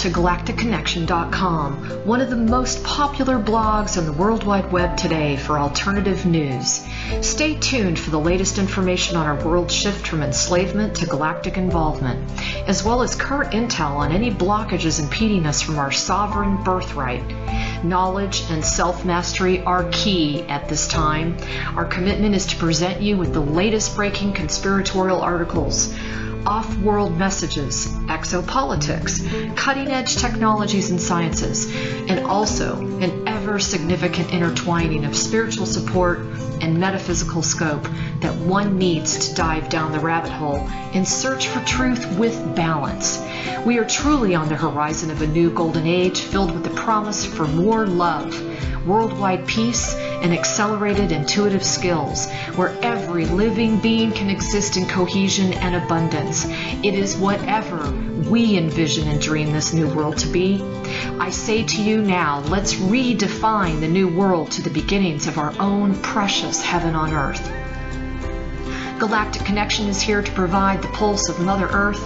to galacticconnection.com, one of the most popular blogs on the World Wide Web today for alternative news. Stay tuned for the latest information on our world shift from enslavement to galactic involvement, as well as current intel on any blockages impeding us from our sovereign birthright. Knowledge and self-mastery are key at this time. Our commitment is to present you with the latest breaking conspiratorial articles, off-world messages, exopolitics, cutting-edge technologies and sciences, and also an ever-significant intertwining of spiritual support and metaphysical scope that one needs to dive down the rabbit hole in search for truth with balance. We are truly on the horizon of a new golden age filled with the promise for more love, worldwide peace, and accelerated intuitive skills, where every living being can exist in cohesion and abundance. It is whatever we envision and dream this new world to be. I say to you now, let's redefine the new world to the beginnings of our own precious heaven on earth. Galactic Connection is here to provide the pulse of Mother Earth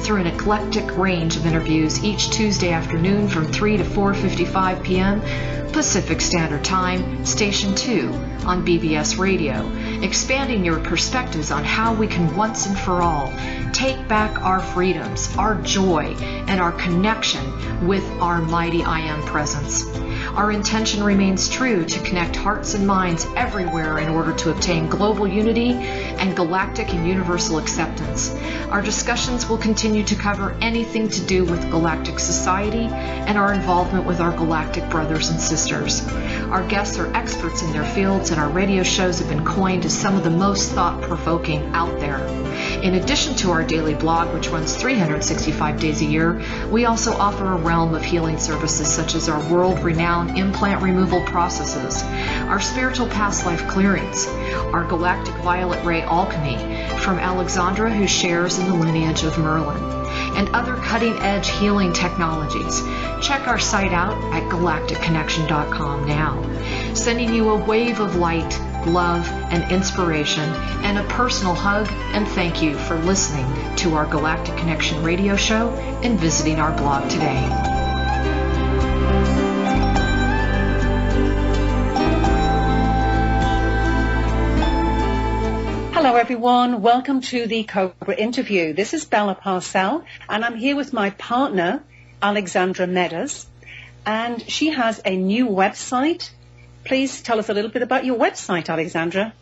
through an eclectic range of interviews each Tuesday afternoon from 3 to 4:55 p.m. Pacific Standard Time, Station 2 on BBS Radio, expanding your perspectives on how we can once and for all take back our freedoms, our joy, and our connection with our mighty I Am presence. Our intention remains true to connect hearts and minds everywhere in order to obtain global unity and galactic and universal acceptance. Our discussions will continue to cover anything to do with galactic society and our involvement with our galactic brothers and sisters. Our guests are experts in their fields, and our radio shows have been coined as some of the most thought-provoking out there. In addition to our daily blog, which runs 365 days a year, we also offer a realm of healing services such as our world-renowned implant removal processes, our spiritual past life clearings, our galactic violet ray alchemy from Alexandra, who shares in the lineage of Merlin, and other cutting-edge healing technologies. Check our site out at galacticconnection.com now, sending you a wave of light, love, and inspiration, and a personal hug and thank you for listening to our Galactic Connection radio show and visiting our blog today. Hello everyone, welcome to the Cobra interview. This is Bella Parcell, and I'm here with my partner, Alexandra Meadors, and she has a new website. Please tell us a little bit about your website, Alexandra.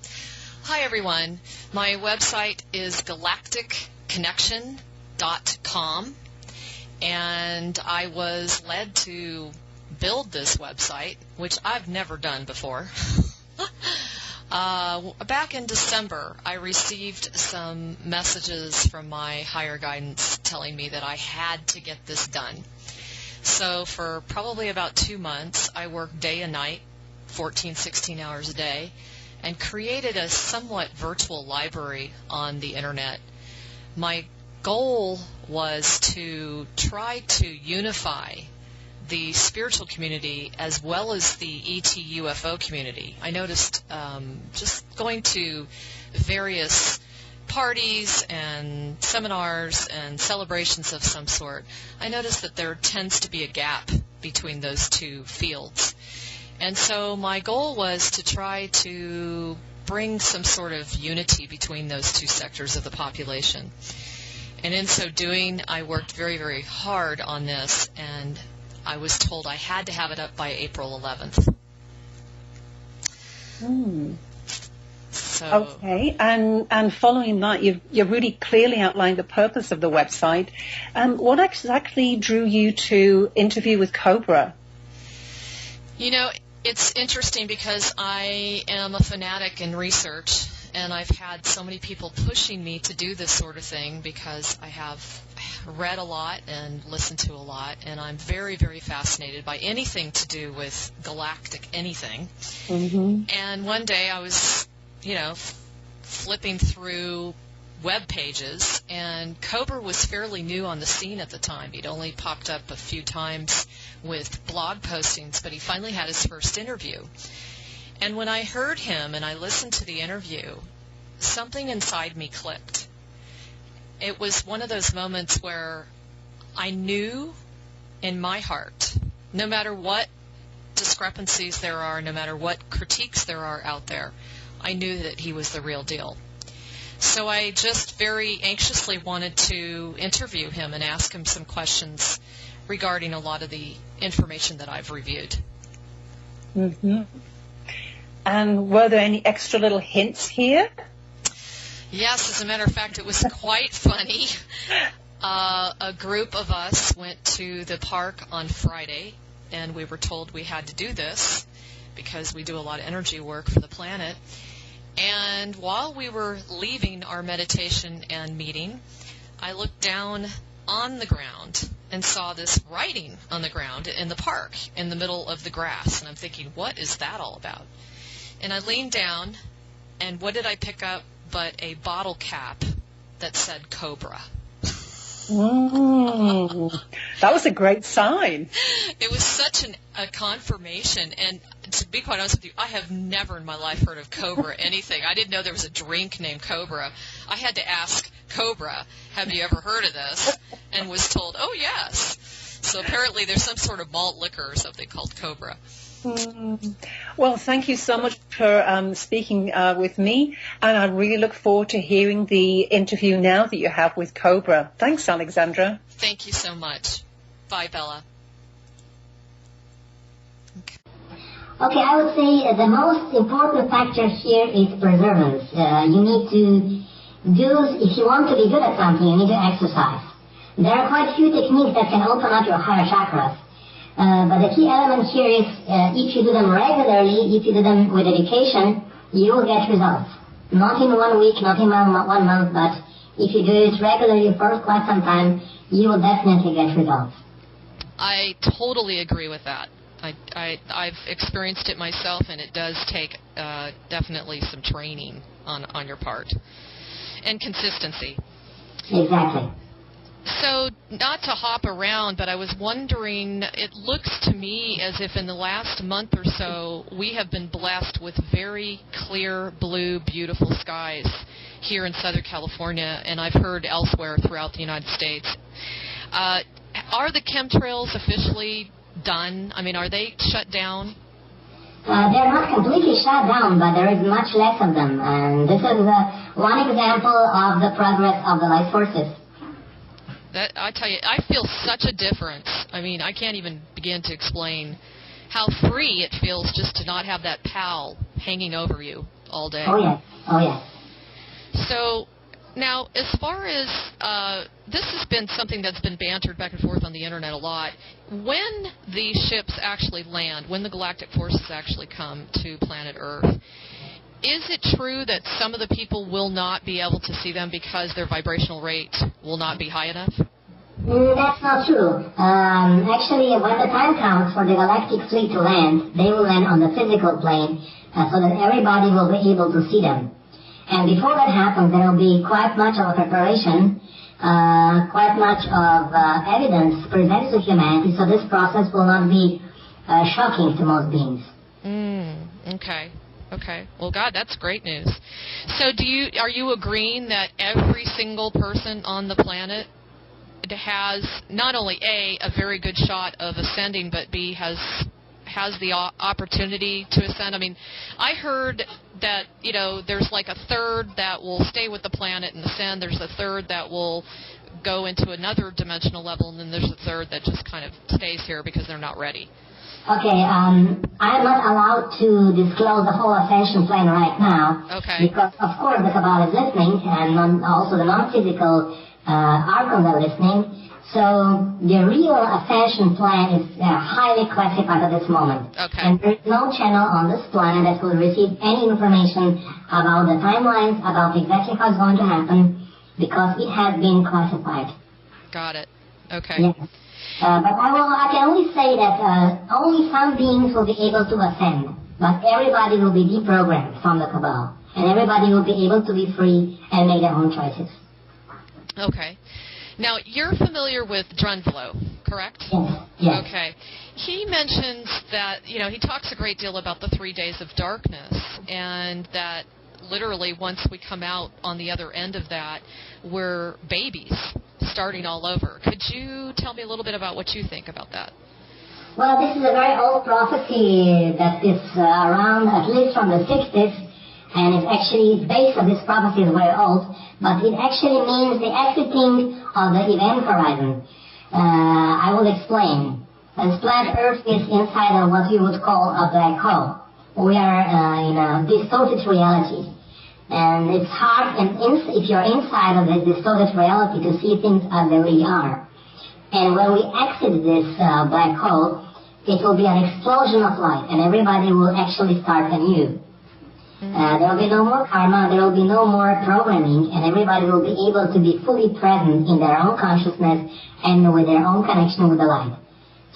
Hi everyone, my website is galacticconnection.com, and I was led to build this website, which I've never done before. Back in December, I received some messages from my higher guidance telling me that I had to get this done. So for probably about 2 months, I worked day and night, 14, 16 hours a day, and created a somewhat virtual library on the internet. My goal was to try to unify the spiritual community as well as the ET UFO community. I noticed just going to various parties and seminars and celebrations of some sort, I noticed that there tends to be a gap between those two fields. And so my goal was to try to bring some sort of unity between those two sectors of the population. And in so doing, I worked very, very hard on this, and I was told I had to have it up by April 11th. So, okay, and following that, you've really clearly outlined the purpose of the website. What exactly drew you to interview with Cobra? You know, it's interesting because I am a fanatic in research, and I've had so many people pushing me to do this sort of thing because I have read a lot and listened to a lot, and I'm very, very fascinated by anything to do with galactic anything. Mm-hmm. And one day I was, flipping through web pages, and Cobra was fairly new on the scene at the time. He'd only popped up a few times with blog postings, but he finally had his first interview. And when I heard him and I listened to the interview, something inside me clicked. It was one of those moments where I knew in my heart, no matter what discrepancies there are, no matter what critiques there are out there, I knew that he was the real deal. So I just very anxiously wanted to interview him and ask him some questions regarding a lot of the information that I've reviewed. Mm-hmm. And were there any extra little hints here? Yes, as a matter of fact, it was quite funny. A group of us went to the park on Friday, and we were told we had to do this because we do a lot of energy work for the planet. And while we were leaving our meditation and meeting, I looked down on the ground and saw this writing on the ground in the park in the middle of the grass. And I'm thinking, what is that all about? And I leaned down, and what did I pick up but a bottle cap that said Cobra. That was a great sign. It was such a confirmation, and to be quite honest with you, I have never in my life heard of Cobra anything. I didn't know there was a drink named Cobra. I had to ask Cobra, have you ever heard of this? And was told, oh, yes. So apparently there's some sort of malt liquor or something called Cobra. Well, thank you so much for speaking with me, and I really look forward to hearing the interview now that you have with Cobra. Thanks, Alexandra. Thank you so much. Bye, Bella. Okay, I would say the most important factor here is perseverance. You need to if you want to be good at something, you need to exercise. There are quite a few techniques that can open up your higher chakras. But the key element here is if you do them regularly, if you do them with dedication, you will get results. Not in 1 week, not in 1 month, but if you do it regularly for quite some time, you will definitely get results. I totally agree with that. I've experienced it myself, and it does take definitely some training on your part and consistency. Exactly. So, not to hop around, but I was wondering, it looks to me as if in the last month or so, we have been blessed with very clear, blue, beautiful skies here in Southern California, and I've heard elsewhere throughout the United States. Are the chemtrails officially done? I mean, are they shut down? They're not completely shut down, but there is much less of them, and this is one example of the progress of the light forces. That, I tell you, I feel such a difference. I mean, I can't even begin to explain how free it feels just to not have that pall hanging over you all day. Oh, yes. Oh, yes. So, now, as far as, this has been something that's been bantered back and forth on the Internet a lot. When the ships actually land, when the galactic forces actually come to planet Earth, is it true that some of the people will not be able to see them because their vibrational rate will not be high enough? That's not true. Actually, when the time comes for the galactic fleet to land, they will land on the physical plane so that everybody will be able to see them. And before that happens, there will be quite much of a preparation, quite much of evidence presented to humanity, so this process will not be shocking to most beings. Okay. Okay. Well, God, that's great news. So are you agreeing that every single person on the planet has not only A, a very good shot of ascending, but B, has the opportunity to ascend? I mean, I heard that, there's like a third that will stay with the planet and ascend. There's a third that will go into another dimensional level, and then there's a third that just kind of stays here because they're not ready. Okay, I'm not allowed to disclose the whole ascension plan right now. Okay. Because, of course, the Kabbalah is listening, and also the non-physical archons are listening. So the real ascension plan is highly classified at this moment. Okay. And there is no channel on this planet that will receive any information about the timelines, about exactly how it's going to happen, because it has been classified. Got it. Okay. Yes. But I can only say that only some beings will be able to ascend, but everybody will be deprogrammed from the Kabbalah, and everybody will be able to be free and make their own choices. Okay. Now, you're familiar with Drunvalo, correct? Yes. Yes. Okay. He mentions that, he talks a great deal about the 3 days of darkness, and that literally once we come out on the other end of that, we're babies. starting all over. Could you tell me a little bit about what you think about that? Well, this is a very old prophecy that is around at least from the 60s, and it's actually, base of this prophecy is very old, but it actually means the exiting of the event horizon. I will explain. This planet Earth is inside of what you would call a black hole. We are in a distorted reality. And it's hard, if you're inside of this distorted reality, to see things as they really are. And when we exit this black hole, it will be an explosion of light, and everybody will actually start anew. There will be no more karma, there will be no more programming, and everybody will be able to be fully present in their own consciousness and with their own connection with the light.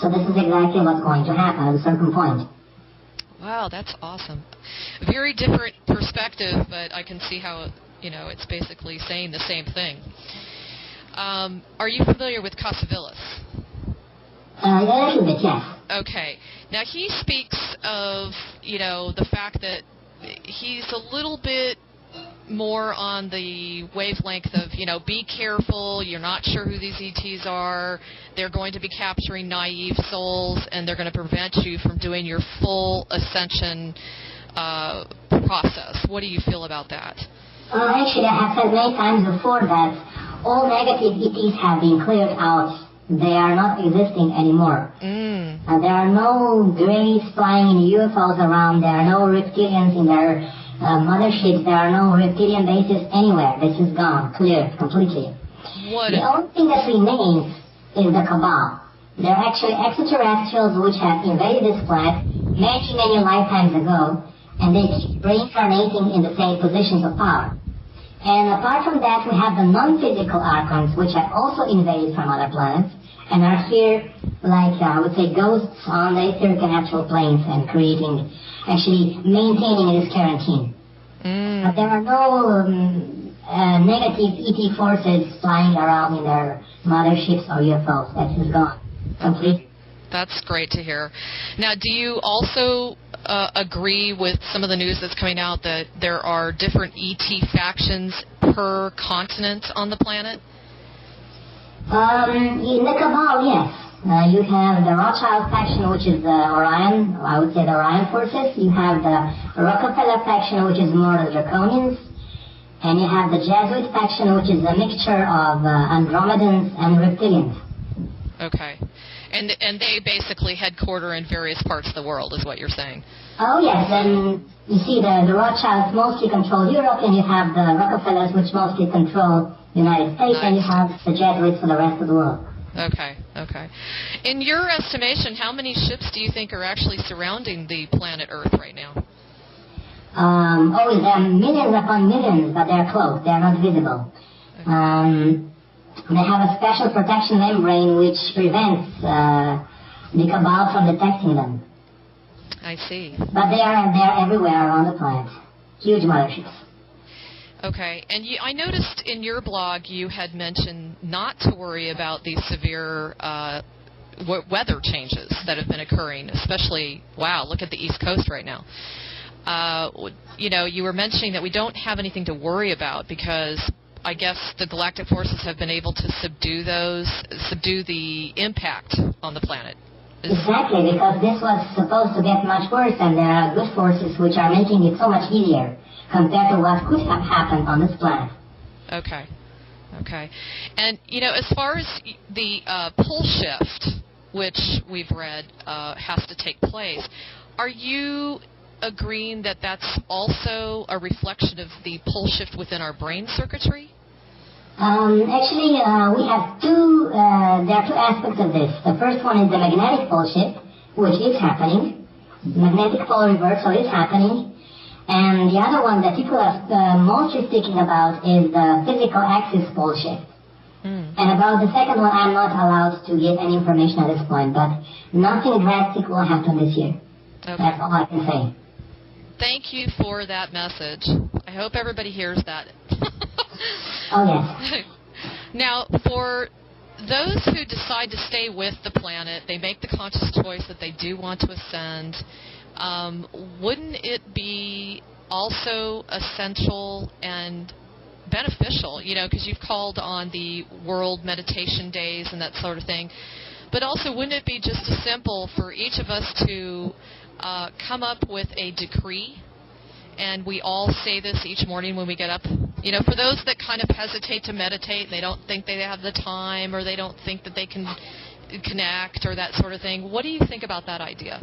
So this is exactly what's going to happen at a certain point. Wow, that's awesome. Very different perspective, but I can see how, it's basically saying the same thing. Are you familiar with Casavillas? A little bit, yes. Okay. Now, he speaks of, the fact that he's a little bit more on the wavelength of, be careful, you're not sure who these ETs are, they're going to be capturing naive souls, and they're going to prevent you from doing your full ascension process. What do you feel about that? Actually, I have said many times before that all negative ETs have been cleared out. They are not existing anymore. There are no grays flying in UFOs around. There are no reptilians in their motherships. There are no reptilian bases anywhere. This is gone, cleared completely. The only thing that remains is the Cabal. They're actually extraterrestrials which have invaded this planet many, many lifetimes ago, and they keep reincarnating in the same positions of power. And apart from that, we have the non-physical archons, which have also invaded from other planets, and are here, like, I would say, ghosts on the etheric and astral planes, and actually maintaining this quarantine. But there are no negative ET forces flying around in their motherships or UFOs. That is gone completely. That's great to hear. Now, do you also agree with some of the news that's coming out that there are different ET factions per continent on the planet? In the Cabal, yes. You have the Rothschild faction, which is the Orion, I would say the Orion forces. You have the Rockefeller faction, which is more the Draconians. And you have the Jesuit faction, which is a mixture of Andromedans and Reptilians. Okay. And they basically headquarter in various parts of the world, is what you're saying? Oh, yes. And you see the Rothschilds mostly control Europe, and you have the Rockefellers, which mostly control the United States, and you have the Jesuits for the rest of the world. Okay. In your estimation, how many ships do you think are actually surrounding the planet Earth right now? There are millions upon millions, but they're close. They're not visible. They have a special protection membrane which prevents the Cabal from detecting them. I see. But they are everywhere around the planet. Huge motherships. Okay, and I noticed in your blog you had mentioned not to worry about these severe weather changes that have been occurring, especially, look at the East Coast right now. You were mentioning that we don't have anything to worry about because I guess the galactic forces have been able to subdue the impact on the planet. Exactly, because this was supposed to get much worse, and there are good forces which are making it so much easier compared to what could have happened on this planet. Okay. And, as far as the pole shift, which we've read has to take place, are you agreeing that that's also a reflection of the pole shift within our brain circuitry? Actually, we have there are two aspects of this. The first one is the magnetic pole shift, which is happening. Magnetic pole reversal is happening. And the other one that people are mostly speaking about is the physical axis pole shift. And about the second one, I'm not allowed to give any information at this point, but nothing drastic will happen this year. Okay. That's all I can say. Thank you for that message. I hope everybody hears that. Oh, yes. Now, for those who decide to stay with the planet, they make the conscious choice that they do want to ascend. Wouldn't it be also essential and beneficial, because you've called on the World Meditation Days and that sort of thing. But also, wouldn't it be just as simple for each of us to come up with a decree, and we all say this each morning when we get up? For those that kind of hesitate to meditate, they don't think they have the time, or they don't think that they can connect, or that sort of thing. What do you think about that idea?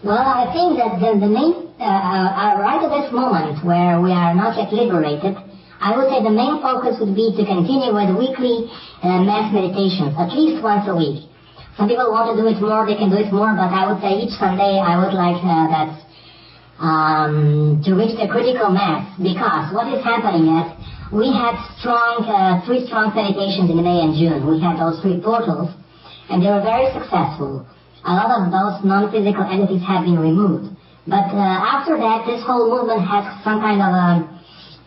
Well, I think that the main, right at this moment where we are not yet liberated, I would say the main focus would be to continue with weekly mass meditations, at least once a week. Some people want to do it more, they can do it more, but I would say each Sunday I would like to reach the critical mass, because what is happening is we had three strong meditations in May and June. We had those 3 portals, and they were very successful. A lot of those non-physical entities have been removed. But after that, this whole movement has some kind of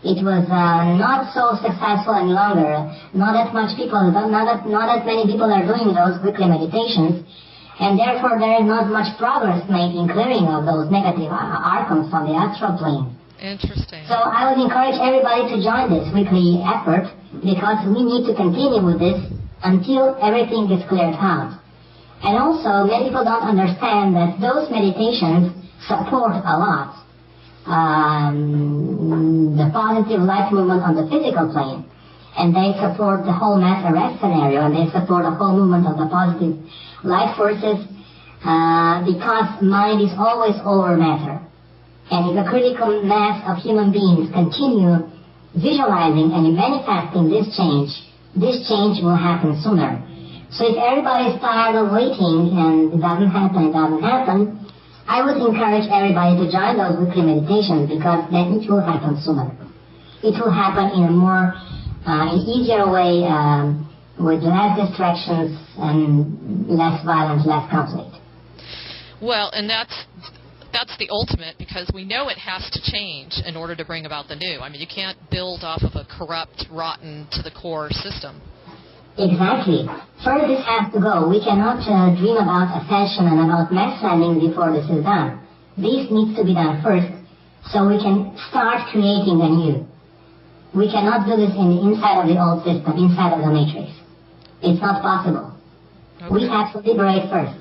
it was not so successful any longer. Not that many people are doing those weekly meditations, and therefore there is not much progress made in clearing of those negative archons from the astral plane. Interesting. So I would encourage everybody to join this weekly effort, because we need to continue with this until everything is cleared out. And also, many people don't understand that those meditations support a lot the positive light movement on the physical plane, and they support the whole mass arrest scenario, and they support the whole movement of the positive light forces, because mind is always over matter. And if the critical mass of human beings continue visualizing and manifesting this change will happen sooner. So if everybody is tired of waiting and it doesn't happen, I would encourage everybody to join those weekly meditations, because then it will happen sooner. It will happen in a more easier way, with less distractions and less violence, less conflict. Well, and that's the ultimate, because we know it has to change in order to bring about the new. I mean, you can't build off of a corrupt, rotten, to the core system. Exactly. First, this has to go. We cannot dream about ascension and about mass landing before this is done. This needs to be done first, so we can start creating the new. We cannot do this in the inside of the old system, inside of the matrix. It's not possible. Okay. We have to liberate first.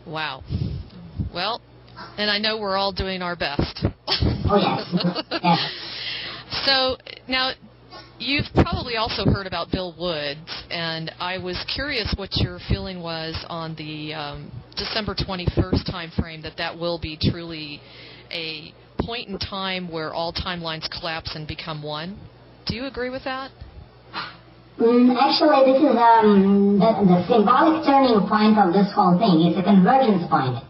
Wow. Well, and I know we're all doing our best. Oh, yes. Yes. So, now, you've probably also heard about Bill Woods, and I was curious what your feeling was on the December 21st time frame, that will be truly a point in time where all timelines collapse and become one. Do you agree with that? Actually, this is the symbolic turning point of this whole thing. It's a convergence point.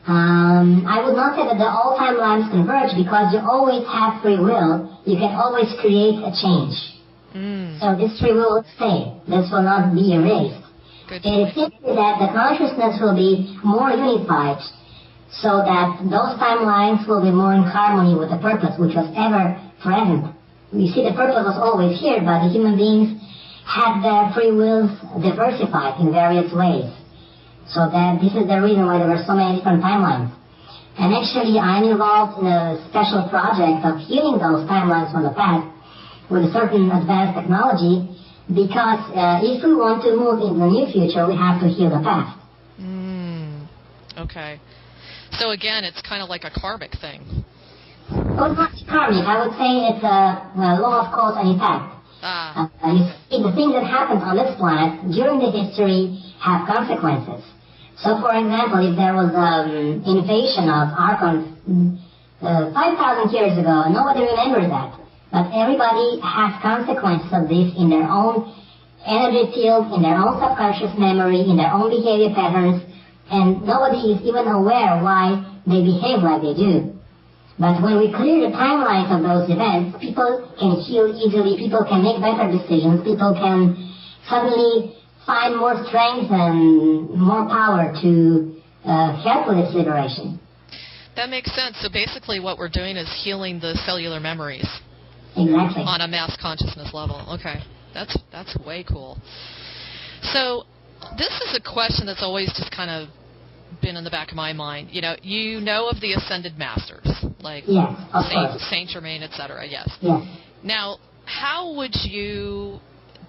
I would not say that all timelines converge, because you always have free will. You can always create a change. So this free will will stay. This will not be erased. It is simply that the consciousness will be more unified, so that those timelines will be more in harmony with the purpose which was ever present. You see, the purpose was always here, but the human beings had their free wills diversified in various ways. So that this is the reason why there were so many different timelines. And actually, I'm involved in a special project of healing those timelines from the past with a certain advanced technology, because if we want to move into the new future, we have to heal the past. Okay. So again, it's kind of like a karmic thing. Well, it's not karmic. I would say it's a law of cause and effect. You see, the things that happened on this planet during the history have consequences. So, for example, if there was an invasion of Archons 5,000 years ago, nobody remembers that. But everybody has consequences of this in their own energy field, in their own subconscious memory, in their own behavior patterns, and nobody is even aware why they behave like they do. But when we clear the timelines of those events, people can heal easily, people can make better decisions, people can suddenly find more strength and more power to help with its liberation. That makes sense. So basically what we're doing is healing the cellular memories. Exactly. On a mass consciousness level. Okay. That's way cool. So this is a question that's always just kind of been in the back of my mind. You know of the Ascended Masters. like Yes, of course. Saint Germain, etc. Yes. Yes. Now, how would you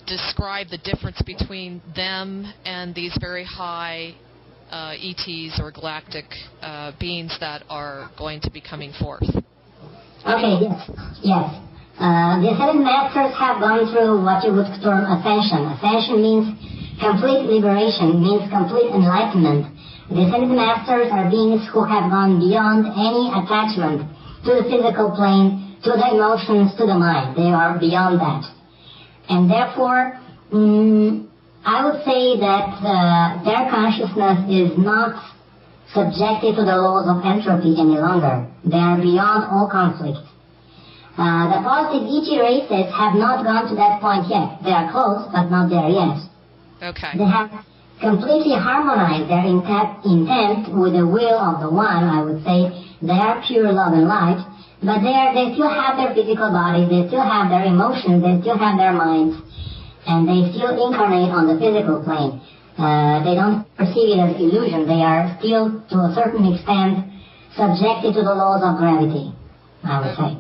describe the difference between them and these very high ETs or galactic beings that are going to be coming forth? Okay, yes. The Ascended Masters have gone through what you would term ascension. Ascension means complete liberation, means complete enlightenment. The Ascended Masters are beings who have gone beyond any attachment to the physical plane, to the emotions, to the mind. They are beyond that. And therefore, I would say that their consciousness is not subjected to the laws of entropy any longer. They are beyond all conflict. The positive ET races have not gone to that point yet. They are close, but not there yet. Okay. They have completely harmonized their intent with the will of the One, I would say. They are pure love and light, but they still have their physical bodies, they still have their emotions, they still have their minds, and they still incarnate on the physical plane. They don't perceive it as illusion. They are still, to a certain extent, subjected to the laws of gravity, I would say.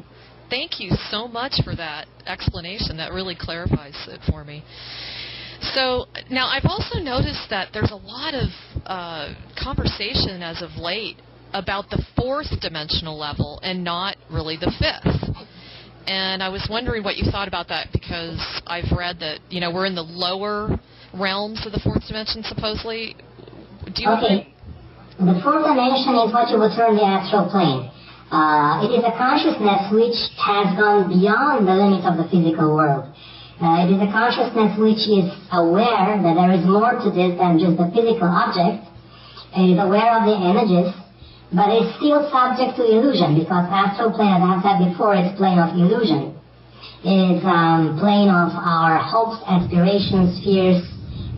Thank you so much for that explanation. That really clarifies it for me. So now I've also noticed that there's a lot of conversation as of late about the fourth dimensional level and not really the fifth. And I was wondering what you thought about that, because I've read that, we're in the lower realms of the fourth dimension, supposedly. Do you agree? The fourth dimension is what you would term the astral plane. It is a consciousness which has gone beyond the limits of the physical world. It is a consciousness which is aware that there is more to this than just the physical object. It is aware of the images, but it's still subject to illusion, because astral plane, as I've said before, is plane of illusion. It is plane of our hopes, aspirations, fears,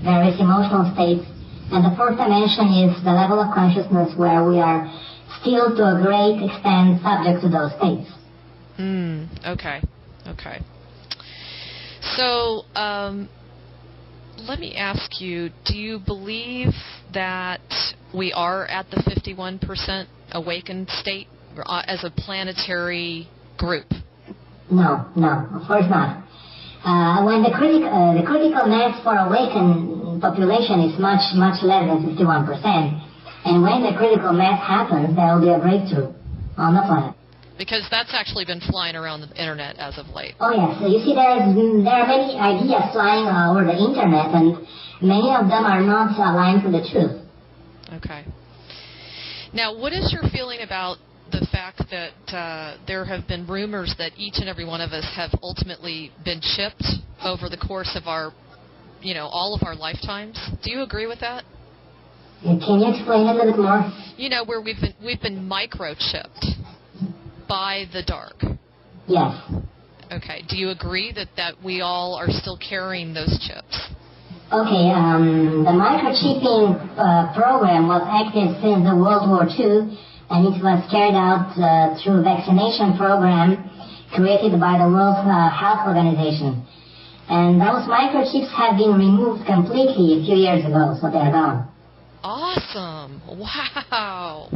various emotional states. And the fourth dimension is the level of consciousness where we are still to a great extent subject to those states. Okay. So, let me ask you, do you believe that we are at the 51% awakened state as a planetary group? No, of course not. When the critical mass for awakened population is much less than 51%, and when the critical mass happens, there will be a breakthrough on the planet. Because that's actually been flying around the internet as of late. Oh yes, so you see there are many ideas flying over the internet, and many of them are not aligned to the truth. Okay. Now, what is your feeling about the fact that there have been rumors that each and every one of us have ultimately been chipped over the course of our, all of our lifetimes? Do you agree with that? Can you explain a little bit more? Where we've been microchipped by the dark. Yes. Okay. Do you agree that we all are still carrying those chips? Okay. The microchipping program was active since the World War II, and it was carried out through a vaccination program created by the World Health Organization. And those microchips have been removed completely a few years ago, so they're gone. Awesome. Wow.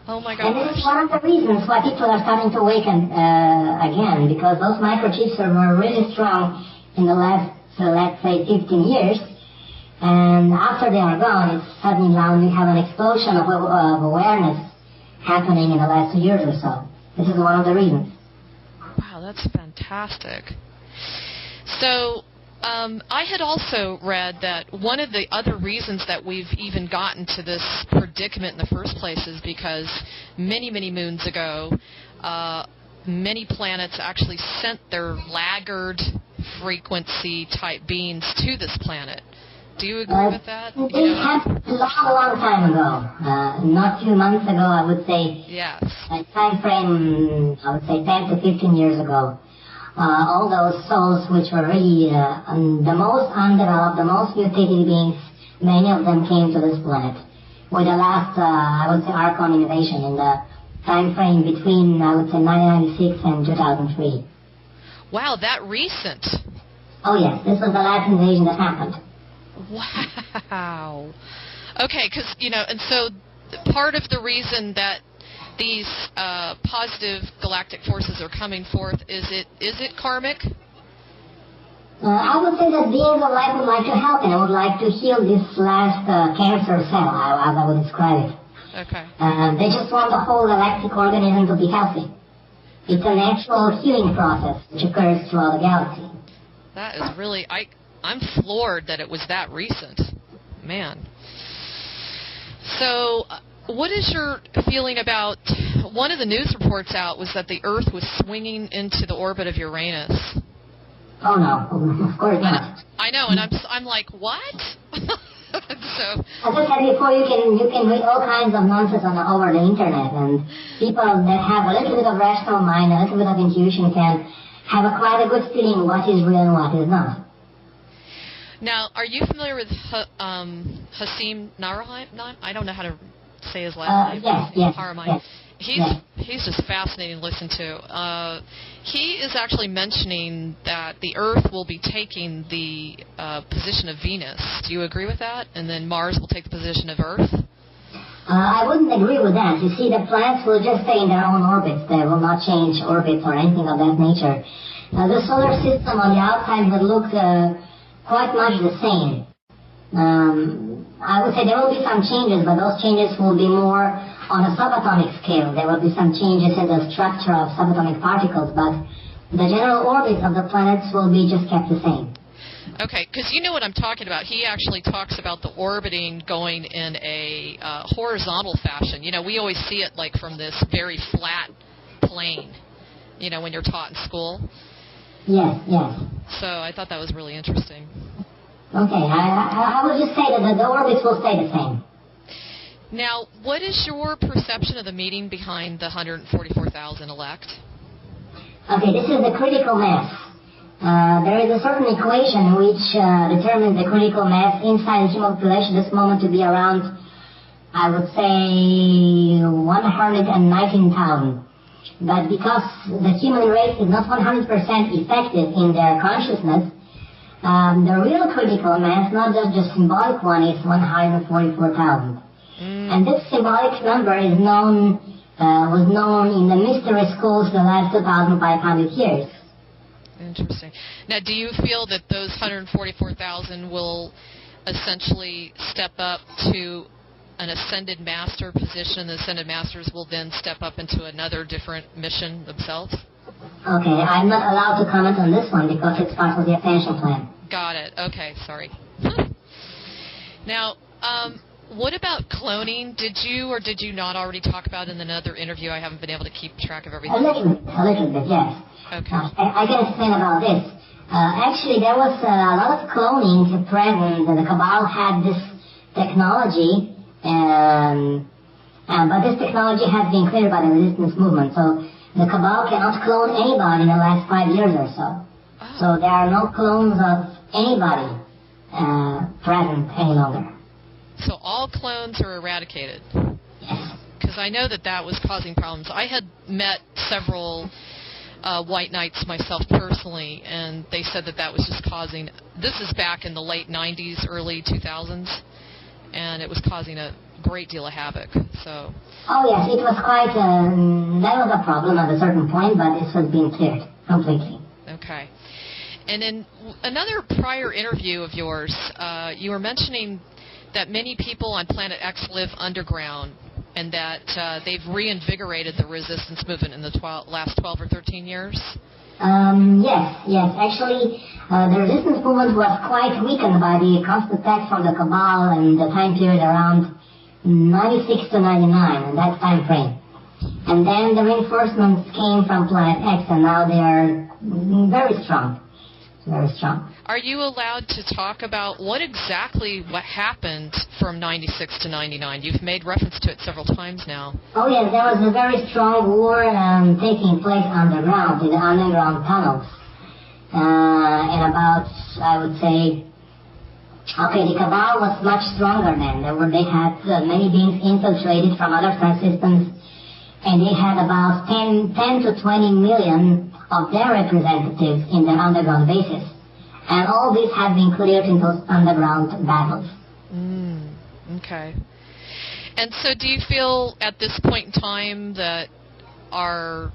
Oh my gosh. And this is one of the reasons why people are starting to awaken again, because those microchips were really strong in the last, let's say, 15 years. And after they are gone, it's suddenly now we have an explosion of awareness happening in the last 2 years or so. This is one of the reasons. Wow, that's fantastic. So, I had also read that one of the other reasons that we've even gotten to this predicament in the first place is because many, many moons ago, many planets actually sent their laggard frequency type beings to this planet. Do you agree with that? This happened a long time ago. Not 2 months ago, I would say. Yes. A time frame, I would say 10 to 15 years ago. All those souls which were really the most undeveloped, the most mutated beings, many of them came to this planet. With the last, I would say, Archon invasion in the time frame between, I would say, 1996 and 2003. Wow, that recent. Oh yes, this was the last invasion that happened. Wow. Okay, because, and so part of the reason that these positive galactic forces are coming forth, is it karmic? I would say that beings of light would like to help and would like to heal this last cancer cell, as I would describe it. Okay. They just want the whole galactic organism to be healthy. It's a natural healing process which occurs throughout the galaxy. That is really, I'm floored that it was that recent. Man. So, what is your feeling about, one of the news reports out was that the Earth was swinging into the orbit of Uranus. Oh no, of course not. I know, and I'm like, what? So, as I said before, you can read all kinds of nonsense over the internet, and people that have a little bit of rational mind, a little bit of intuition, can have quite a good feeling what is real and what is not. Now, are you familiar with Hasim Narahi? I don't know how to say his last name. Yes. He's just fascinating to listen to. He is actually mentioning that the Earth will be taking the position of Venus. Do you agree with that? And then Mars will take the position of Earth? I wouldn't agree with that. You see, the planets will just stay in their own orbits. They will not change orbits or anything of that nature. The solar system on the outside would look quite much the same. I would say there will be some changes, but those changes will be more on a subatomic scale. There will be some changes in the structure of subatomic particles, but the general orbits of the planets will be just kept the same. Okay, because you know what I'm talking about. He actually talks about the orbiting going in a horizontal fashion. You know, we always see it like from this very flat plane, you know, when you're taught in school. Yes. So I thought that was really interesting. Okay, I would just say that the orbits will stay the same. Now, what is your perception of the meeting behind the 144,000 elect? Okay, this is the critical mass. There is a certain equation which determines the critical mass inside the human population this moment to be around, I would say, 119,000. But because the human race is not 100% effective in their consciousness, the real critical mass, not just the symbolic one, is 144,000. And this symbolic number is was known in the mystery schools the last 2,500 years. Interesting. Now, do you feel that those 144,000 will essentially step up to an ascended master position? The ascended masters will then step up into another different mission themselves? Okay, I'm not allowed to comment on this one because it's part of the ascension plan. Got it. Okay, sorry. Now, what about cloning? Did you or did you not already talk about in another interview? I haven't been able to keep track of everything. A little bit, yes. Okay. I can explain about this. Actually, there was a lot of cloning present. The Cabal had this technology, but this technology has been cleared by the resistance movement. So the Cabal cannot clone anybody in the last 5 years or so. Oh. So there are no clones of anybody present any longer. So all clones are eradicated? Yes. Because I know that was causing problems. I had met several white knights myself personally, and they said that was just causing, this is back in the late 90s, early 2000s, and it was causing a great deal of havoc. So. Oh yes, it was quite, that was a problem at a certain point, but this has been cleared completely. Okay. And in another prior interview of yours, you were mentioning that many people on Planet X live underground, and that they've reinvigorated the resistance movement in the last 12 or 13 years? Yes. Actually, the resistance movement was quite weakened by the constant attacks from the Cabal and the time period around 96 to 99, in that time frame. And then the reinforcements came from Planet X, and now they are very strong. Very strong. Are you allowed to talk about what happened from 96 to 99? You've made reference to it several times now. Oh yes, there was a very strong war taking place underground, in the underground tunnels. And about, I would say, the Cabal was much stronger then. They had many beings infiltrated from other star systems, and they had about 10 to 20 million of their representatives in their underground bases. And all these have been cleared in those underground battles. Okay. And so do you feel at this point in time that our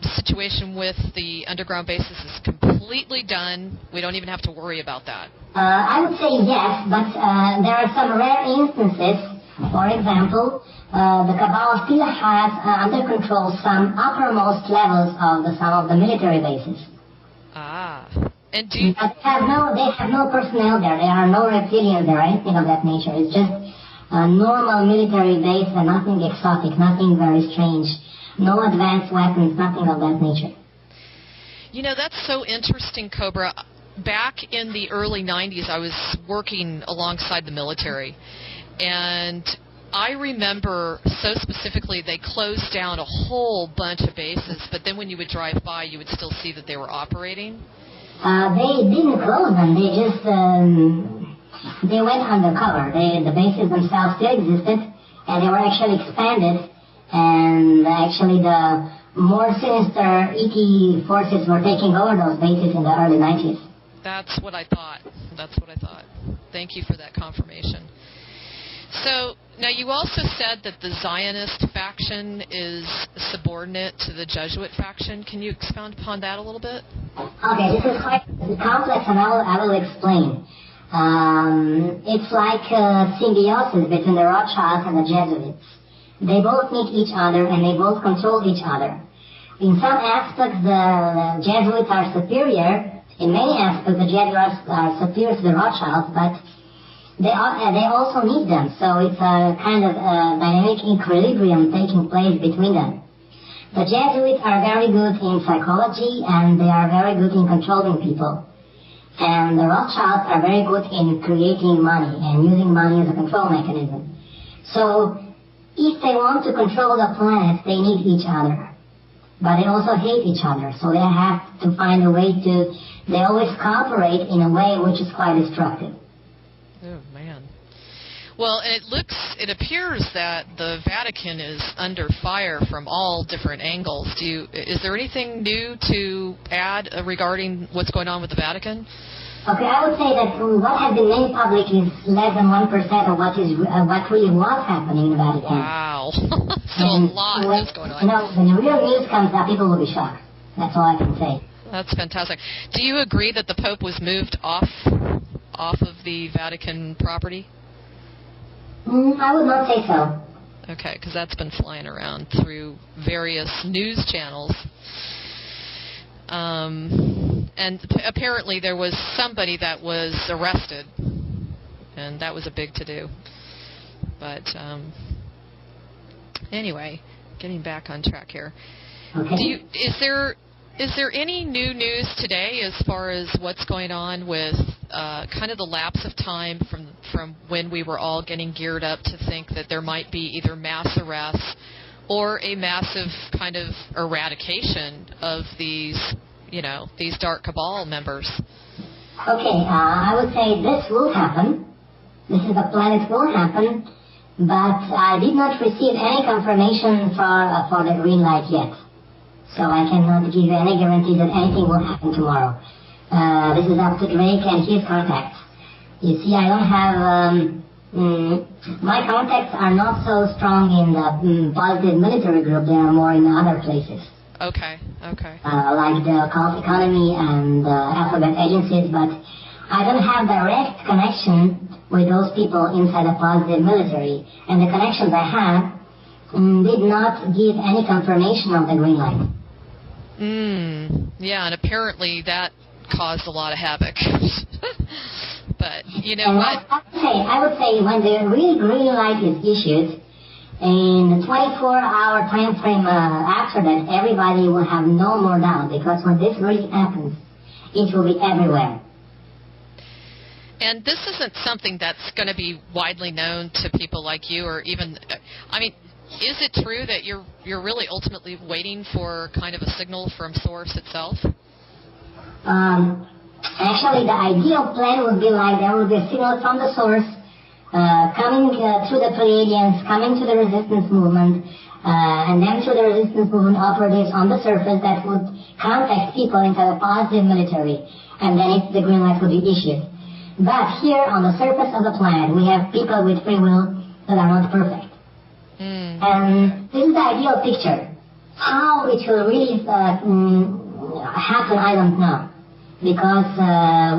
situation with the underground bases is completely done? We don't even have to worry about that? I would say yes, but there are some rare instances. For example, the Cabal still has under control some uppermost levels of some of the military bases. And do you... But they have no personnel there. There are no reptilians there or anything of that nature. It's just a normal military base and nothing exotic, nothing very strange. No advanced weapons, nothing of that nature. You know, that's so interesting, Cobra. Back in the early 90s, I was working alongside the military, and I remember so specifically they closed down a whole bunch of bases, but then when you would drive by, you would still see that they were operating. They didn't close them. They just they went undercover. The bases themselves still existed, and they were actually expanded. And actually, the more sinister ET forces were taking over those bases in the early 90s. That's what I thought. Thank you for that confirmation. So, now you also said that the Zionist faction is subordinate to the Jesuit faction. Can you expound upon that a little bit? Okay, this is quite complex, and I will explain. It's like a symbiosis between the Rothschilds and the Jesuits. They both meet each other, and they both control each other. In some aspects, the Jesuits are superior. In many aspects, the Jesuits are superior to the Rothschilds, but they also need them. So it's a kind of dynamic equilibrium taking place between them. The Jesuits are very good in psychology, and they are very good in controlling people. And the Rothschilds are very good in creating money and using money as a control mechanism. So if they want to control the planet, they need each other. But they also hate each other, so they have to find a way to... They always cooperate in a way which is quite destructive. Oh, man. Well, it appears that the Vatican is under fire from all different angles. Is there anything new to add regarding what's going on with the Vatican? Okay, I would say that what has been made public is less than 1% of what really was happening in the Vatican. Wow. So a lot is going on. When the real news comes out, people will be shocked. That's all I can say. That's fantastic. Do you agree that the Pope was moved off of the Vatican property? I would not say so. Okay, because that's been flying around through various news channels. And apparently there was somebody that was arrested, and that was a big to-do. But anyway, getting back on track here. Okay. Is there any new news today as far as what's going on with kind of the lapse of time from when we were all getting geared up to think that there might be either mass arrests or a massive kind of eradication of these dark cabal members? Okay, I would say this will happen. This is a plan, it will happen, but I did not receive any confirmation for the green light yet. So I cannot give you any guarantee that anything will happen tomorrow. This is up to Drake and his contacts. You see, I don't have... my contacts are not so strong in the positive military group. They are more in other places. Okay. Like the occult economy and alphabet agencies, but I don't have direct connection with those people inside the positive military. And the connections I have did not give any confirmation of the green light. Yeah, and apparently that caused a lot of havoc. But, you know what? I would say when the real green light is issued, in the 24-hour time frame after that, everybody will have no more doubt, because when this really happens, it will be everywhere. And this isn't something that's going to be widely known to people like you, or even, I mean, is it true that you're really ultimately waiting for kind of a signal from source itself? Actually, the ideal plan would be like there would be a signal from the source, coming through the Pleiadians, coming to the resistance movement, and then through the resistance movement operatives on the surface that would contact people into the positive military, and then the green light would be issued. But here on the surface of the planet, we have people with free will that are not perfect. And this is the ideal picture. How it will really happen, I don't know. Because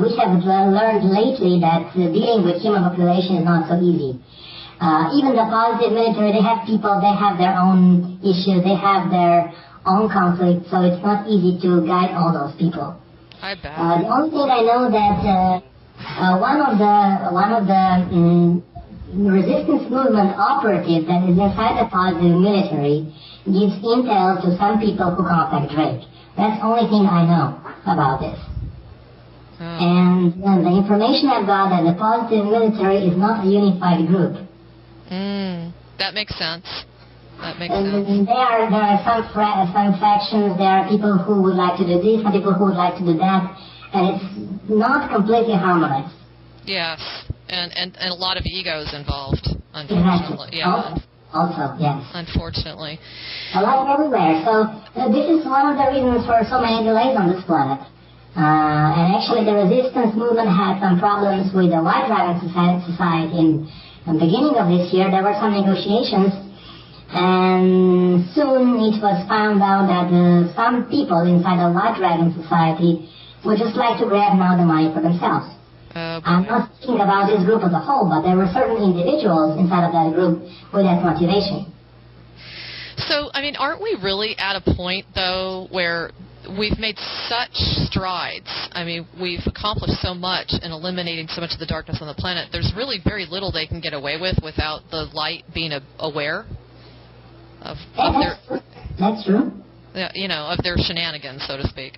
we have learned lately that dealing with human population is not so easy. Even the positive military, they have people, they have their own issues, they have their own conflicts, so it's not easy to guide all those people. I bet. The only thing I know that one of the resistance movement operatives that is inside the positive military gives intel to some people who contact Drake. That's the only thing I know about this. And the information I've got that the positive military is not a unified group. That makes sense. There are some factions, there are people who would like to do this, some people who would like to do that, and it's not completely harmonized. Yes, and a lot of egos involved, unfortunately. Exactly. Yeah. Also, yes. Unfortunately. Like everywhere. So this is one of the reasons for so many delays on this planet. And actually the resistance movement had some problems with the White Dragon Society in the beginning of this year. There were some negotiations, and soon it was found out that some people inside the White Dragon Society would just like to grab now the money for themselves. I'm not speaking about this group as a whole, but there were certain individuals inside of that group with that motivation. So, I mean, aren't we really at a point, though, where we've made such strides? I mean, we've accomplished so much in eliminating so much of the darkness on the planet. There's really very little they can get away with without the light being aware of their... That's true. You know, of their shenanigans, so to speak.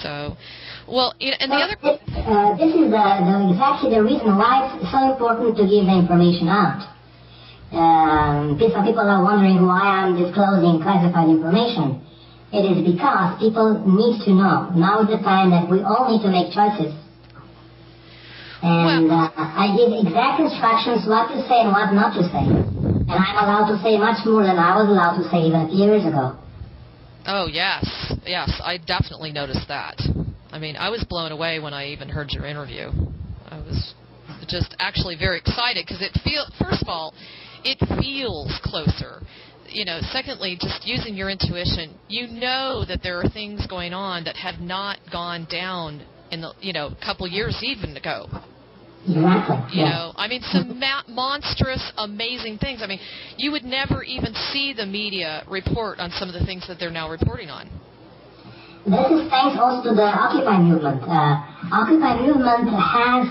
So... Well, and the other... This is exactly the reason why it's so important to give the information out. Some people are wondering why I'm disclosing classified information. It is because people need to know. Now is the time that we all need to make choices. And I give exact instructions what to say and what not to say. And I'm allowed to say much more than I was allowed to say even a few years ago. Oh, yes. Yes, I definitely noticed that. I mean, I was blown away when I even heard your interview. I was just actually very excited because first of all, it feels closer. You know, secondly, just using your intuition, you know that there are things going on that have not gone down in the, couple years even ago. Exactly. You know, I mean, some monstrous, amazing things. I mean, you would never even see the media report on some of the things that they're now reporting on. This is thanks also to the Occupy movement. Occupy movement has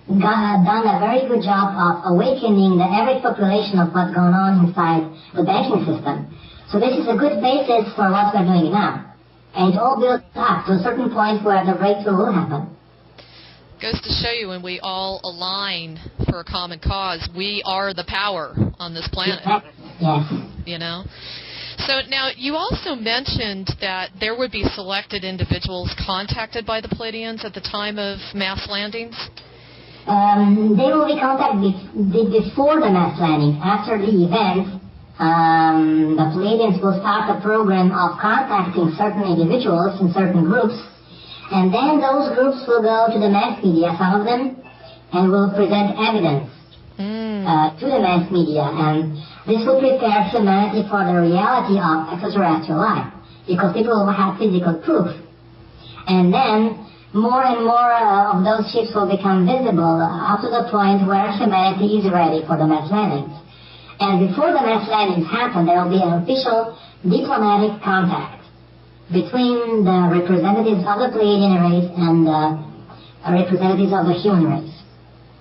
done a very good job of awakening the average population of what's going on inside the banking system. So this is a good basis for what we're doing now. And it all builds up to a certain point where the breakthrough will happen. Goes to show you when we all align for a common cause, we are the power on this planet. Yes. You know? So now, you also mentioned that there would be selected individuals contacted by the Pleiadians at the time of mass landings? They will be contacted before the mass landing. After the event, the Pleiadians will start a program of contacting certain individuals in certain groups, and then those groups will go to the mass media, some of them, and will present evidence to the mass media, and this will prepare humanity for the reality of extraterrestrial life, because people will have physical proof. And then more and more of those ships will become visible up to the point where humanity is ready for the mass landings. And before the mass landings happen, there will be an official diplomatic contact between the representatives of the Pleiadian race and the representatives of the human race.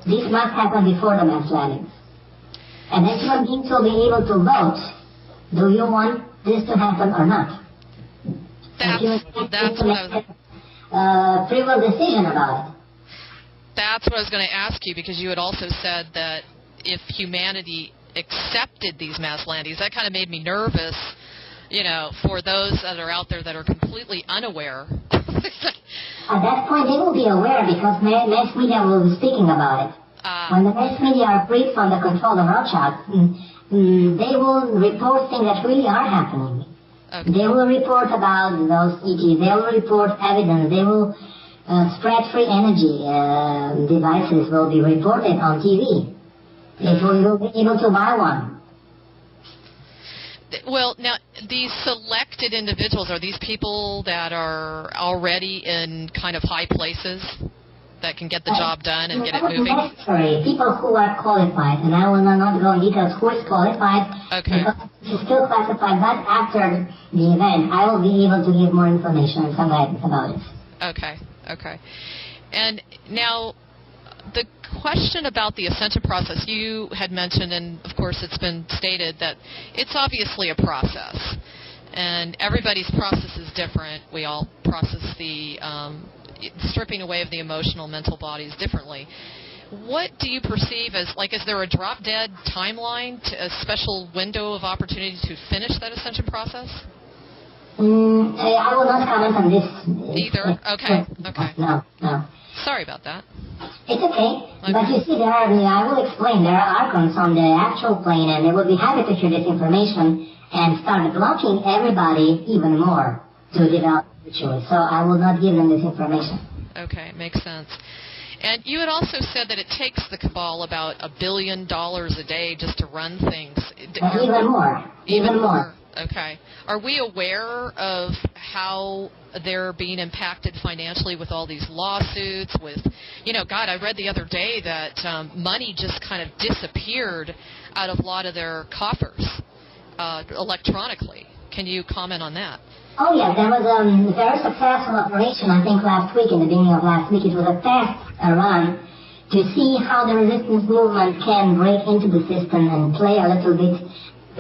This must happen before the mass landings. And then human beings will be able to vote. Do you want this to happen or not? That's what I was... free will decision about it. That's what I was going to ask you, because you had also said that if humanity accepted these mass landings, that kind of made me nervous, for those that are out there that are completely unaware. At that point, they will be aware because mass media will be speaking about it. When the mass media are freed from the control of Rothschild, they will report things that really are happening. Okay. They will report about those ETs. They will report evidence. They will spread free energy devices will be reported on TV. People will be able to buy one. Well, now, these selected individuals, are these people that are already in kind of high places that can get the job done and get it moving? Necessary. People who are qualified, and I will not go in details who is qualified, Okay. because it's still classified, but after the event, I will be able to give more information and some guidance about it. Okay. And now, the question about the ascension process, you had mentioned, and of course it's been stated, that it's obviously a process. And everybody's process is different. We all process the stripping away of the emotional, mental bodies differently. What do you perceive as, like, is there a drop-dead timeline, a special window of opportunity to finish that ascension process? I will not comment on this. Either? Okay. No. Sorry about that. It's okay. But you see, I will explain, there are archons on the actual plane, and they will be happy to hear this information and start blocking everybody even more to develop rituals. So I will not give them this information. Okay, makes sense. And you had also said that it takes the Cabal about $1 billion a day just to run things. Even more. Okay. Are we aware of how they're being impacted financially with all these lawsuits? God, I read the other day that money just kind of disappeared out of a lot of their coffers electronically. Can you comment on that? Oh, yeah, there was a very successful operation, I think last week, in the beginning of last week. It was a test run to see how the resistance movement can break into the system and play a little bit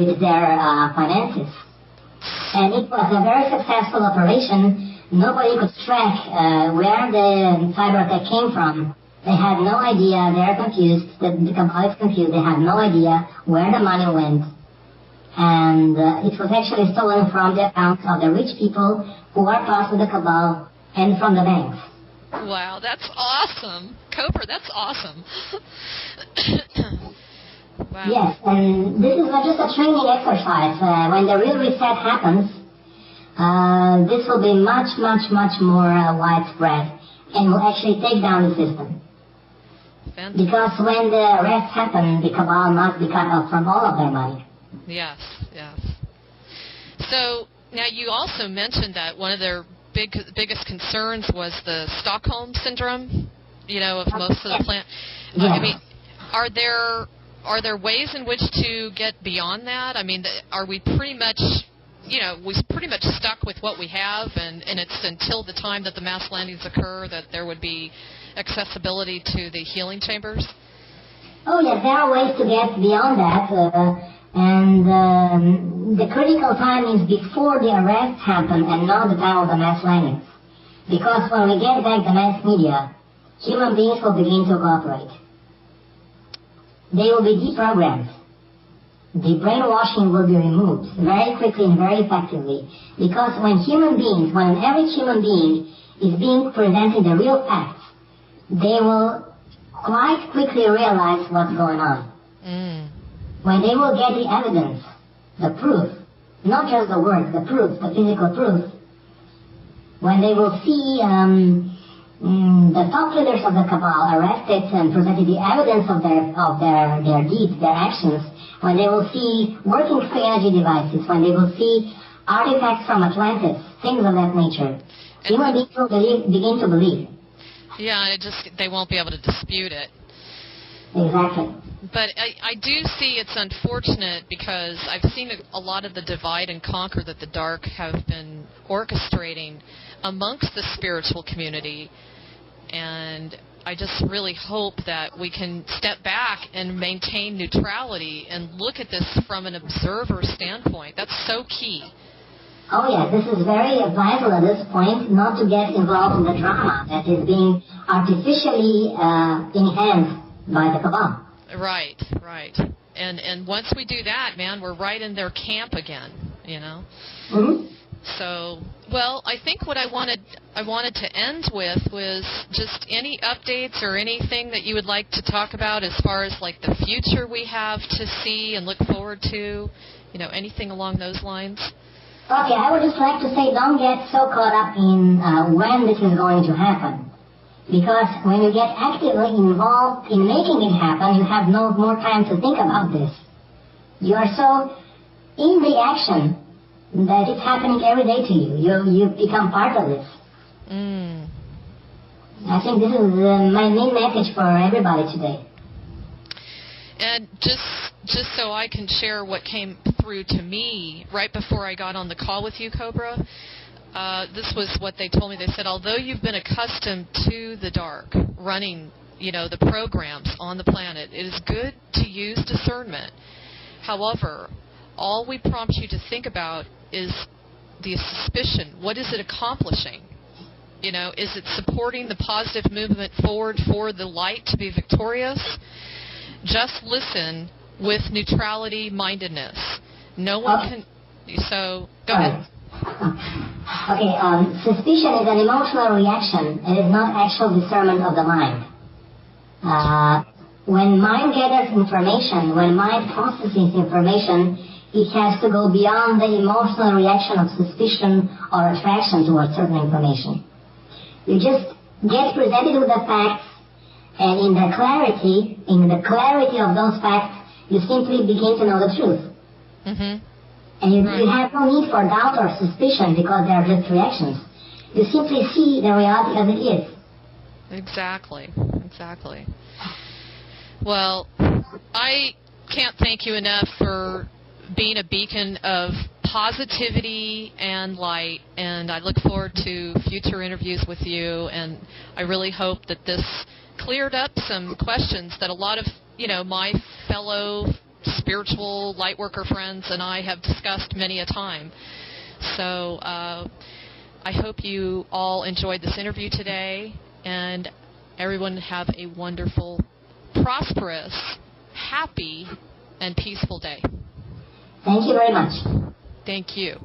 with their finances. And it was a very successful operation. Nobody could track where the cyber attack came from. They had no idea. They're confused. The Cabal is confused. They have no idea where the money went. And it was actually stolen from the accounts of the rich people who are part of the Cabal and from the banks. Wow, that's awesome. Cobra, that's awesome. Wow. Yes, and this is not just a training exercise. When the real reset happens, this will be much, much, much more widespread and will actually take down the system. Fantastic. Because when the arrests happen, the Cabal must be cut off from all of their money. Yes. So now you also mentioned that one of their biggest concerns was the Stockholm syndrome, of most of the plant. Yes. I mean, are there ways in which to get beyond that? I mean, are we pretty much, stuck with what we have, and it's until the time that the mass landings occur that there would be accessibility to the healing chambers? Oh, yes, there are ways to get beyond that. And the critical time is before the arrests happen and not the time of the mass landings. Because when we get back the mass media, human beings will begin to cooperate. They will be deprogrammed. The brainwashing will be removed very quickly and very effectively. Because when every human being is being presented the real facts, they will quite quickly realize what's going on. When they will get the evidence, the proof, not just the words, the proof, the physical proof, when they will see the top leaders of the Cabal arrested and presented the evidence of their deeds, their actions, when they will see working free energy devices, when they will see artifacts from Atlantis, things of that nature, human beings will begin to believe. Yeah, they won't be able to dispute it. Exactly. But I do see it's unfortunate because I've seen a lot of the divide and conquer that the dark have been orchestrating amongst the spiritual community, and I just really hope that we can step back and maintain neutrality and look at this from an observer standpoint. That's so key. Oh, yeah, this is very vital at this point, not to get involved in the drama that is being artificially enhanced by the Cabal. Right. And once we do that, man, we're right in their camp again, Mm-hmm. So, well, I think what I wanted to end with was just any updates or anything that you would like to talk about as far as like the future we have to see and look forward to, anything along those lines. Okay, I would just like to say don't get so caught up in when this is going to happen. Because when you get actively involved in making it happen, you have no more time to think about this. You are so in reaction that is happening every day to you. You become part of this. I think this is my main message for everybody today. And just so I can share what came through to me right before I got on the call with you, Cobra, this was what they told me. They said, although you've been accustomed to the dark, running, the programs on the planet, it is good to use discernment. However, all we prompt you to think about is the suspicion. What is it accomplishing? Is it supporting the positive movement forward for the light to be victorious? Just listen with neutrality mindedness. No one can. So, go ahead. Okay, suspicion is an emotional reaction. It is not actual discernment of the mind. When mind gathers information, when mind processes information, it has to go beyond the emotional reaction of suspicion or attraction towards certain information. You just get presented with the facts, and in the clarity of those facts, you simply begin to know the truth. Mm-hmm. And you have no need for doubt or suspicion because they are just reactions. You simply see the reality as it is. Exactly. Well, I can't thank you enough for being a beacon of positivity and light, and I look forward to future interviews with you, and I really hope that this cleared up some questions that a lot of, my fellow spiritual lightworker friends and I have discussed many a time. So I hope you all enjoyed this interview today, and everyone have a wonderful, prosperous, happy, and peaceful day. Thank you very much. Thank you.